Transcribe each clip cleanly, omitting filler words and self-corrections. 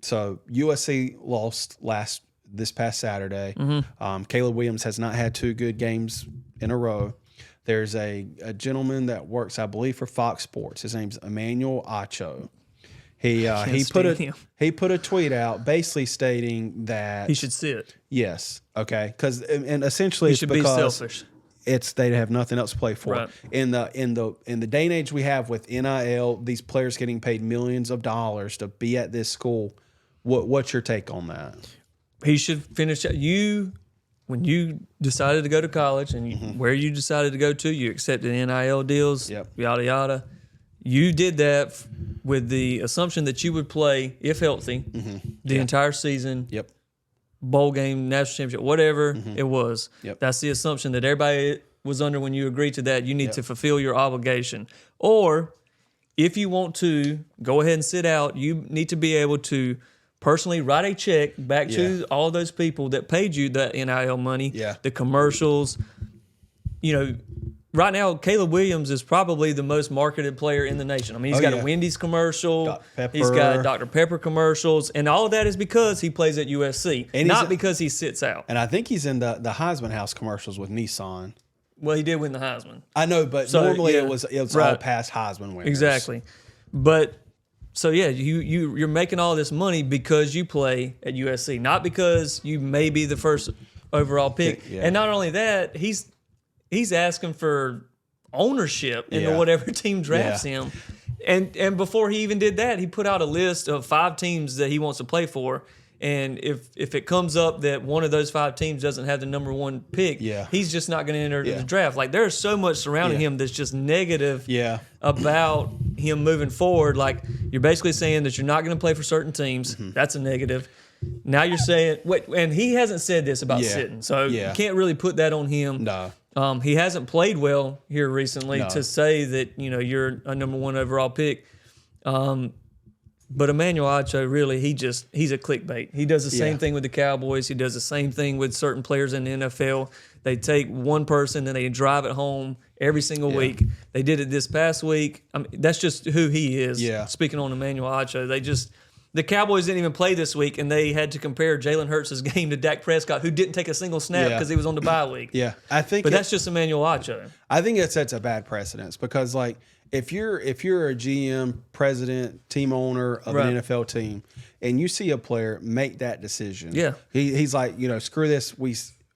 So USC lost this past Saturday. Caleb Williams has not had 2 good games in a row. There's a gentleman that works, I believe, for Fox Sports. His name's Emmanuel Acho. He put a tweet out basically stating that he should sit. Yes. Okay. And essentially, He it's should because be selfish. they have nothing else to play for. Right. In the day and age we have with NIL, these players getting paid millions of dollars to be at this school. What's your take on that? He should finish. When you decided to go to college and where you decided to go to, you accepted NIL deals, yada, yada. You did that with the assumption that you would play, if healthy, the entire season, bowl game, national championship, whatever it was. That's the assumption that everybody was under when you agreed to that. You need to fulfill your obligation. Or if you want to go ahead and sit out, you need to be able to personally write a check back to all those people that paid you that NIL money, the commercials. Right now, Caleb Williams is probably the most marketed player in the nation. I mean, he's got a Wendy's commercial. He's got Dr. Pepper commercials. And all of that is because he plays at USC, and not because he sits out. And I think he's in the Heisman House commercials with Nissan. Well, he did win the Heisman. I know, but normally it was all past Heisman winners. Exactly. But so yeah, you're making all this money because you play at USC, not because you may be the first overall pick. And not only that, he's asking for ownership into whatever team drafts him. And before he even did that, he put out a list of 5 teams that he wants to play for. And if it comes up that one of those 5 teams doesn't have the number 1 pick, he's just not going to enter the draft. Like, there's so much surrounding him that's just negative about him moving forward. Like, you're basically saying that you're not going to play for certain teams. That's a negative. Now you're saying, and he hasn't said this about sitting, so you can't really put that on him. No. He hasn't played well here recently to say that, you're a number 1 overall pick. But Emmanuel Acho, really, he's a clickbait. He does the same thing with the Cowboys. He does the same thing with certain players in the NFL. They take one person and they drive it home every single week. They did it this past week. I mean, that's just who he is. Speaking on Emmanuel Acho, the Cowboys didn't even play this week, and they had to compare Jalen Hurts' game to Dak Prescott, who didn't take a single snap because he was on the bye week. But that's just Emmanuel Acho. I think it sets a bad precedence because, like, if you're a GM, president, team owner of an NFL team, and you see a player make that decision, he's like, screw this,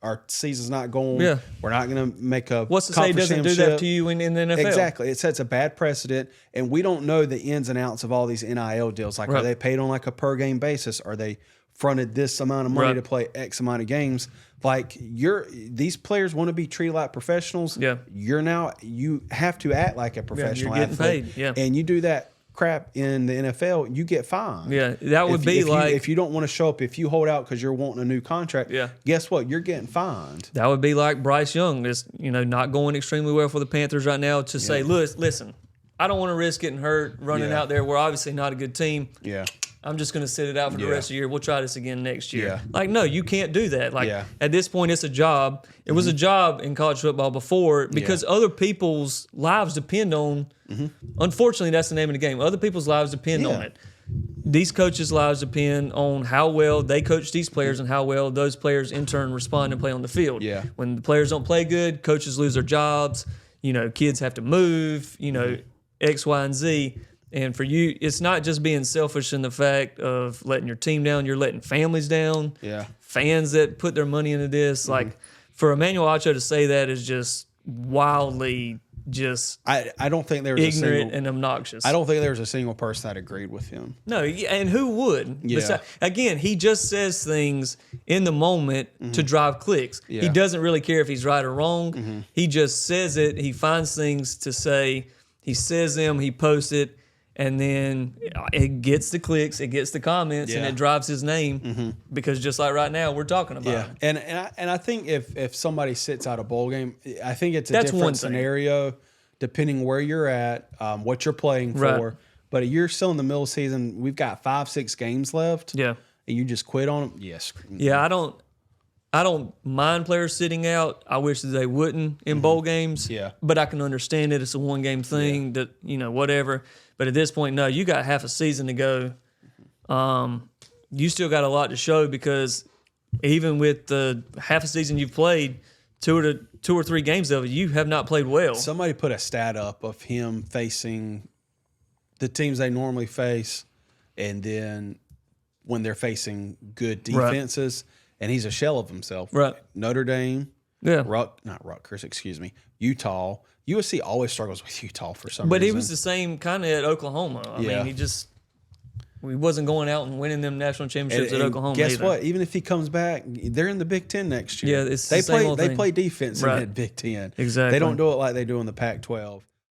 our season's not going. We're not going to make a. What's to say he doesn't do that to you in the NFL? Exactly, it sets a bad precedent, and we don't know the ins and outs of all these NIL deals. Like, are they paid on like a per game basis? Are they fronted this amount of money to play X amount of games? Like, these players want to be treated like professionals. You have to act like a professional you're getting athlete. Paid. And you do that crap in the NFL, you get fined. That would if you don't want to show up, if you hold out because you're wanting a new contract, guess what? You're getting fined. That would be like Bryce Young is, not going extremely well for the Panthers right now to say, listen, I don't want to risk getting hurt running out there. We're obviously not a good team. I'm just going to sit it out for the rest of the year. We'll try this again next year. Like, no, you can't do that. Like, at this point, it's a job. It was a job in college football before because other people's lives depend on, unfortunately, that's the name of the game. Other people's lives depend on it. These coaches' lives depend on how well they coach these players and how well those players in turn respond and play on the field. When the players don't play good, coaches lose their jobs. Kids have to move, X, Y, and Z. And for you, it's not just being selfish in the fact of letting your team down. You're letting families down. Fans that put their money into this. Like, for Emmanuel Acho to say that is just wildly I don't think there was ignorant and obnoxious. I don't think there was a single person that agreed with him. No, and who would? Again, he just says things in the moment to drive clicks. He doesn't really care if he's right or wrong. He just says it. He finds things to say. He says them. He posts it. And then it gets the clicks, it gets the comments, and it drives his name because just like right now, we're talking about it. And I think if somebody sits out a bowl game, I think it's a different scenario depending where you're at, what you're playing for. But you're still in the middle of the season. We've got 5-6 games left. And you just quit on them. Yes. I don't mind players sitting out. I wish that they wouldn't in bowl games. But I can understand it. It's a one-game thing that, whatever. But at this point, no, you got half a season to go. you still got a lot to show because even with the half a season you've played, two or three games of it, you have not played well. Somebody put a stat up of him facing the teams they normally face, and then when they're facing good defenses, and he's a shell of himself. Right. Notre Dame, yeah, not Rutgers, excuse me, Utah. USC always struggles with Utah for some reason. But he was the same kind of at Oklahoma. I mean, he wasn't going out and winning them national championships at Oklahoma. Guess either. what? Even if he comes back, they're in the Big Ten next year. Yeah, it's the same old they thing. play defense in that Big Ten. Exactly. They don't do it like they do in the Pac-12.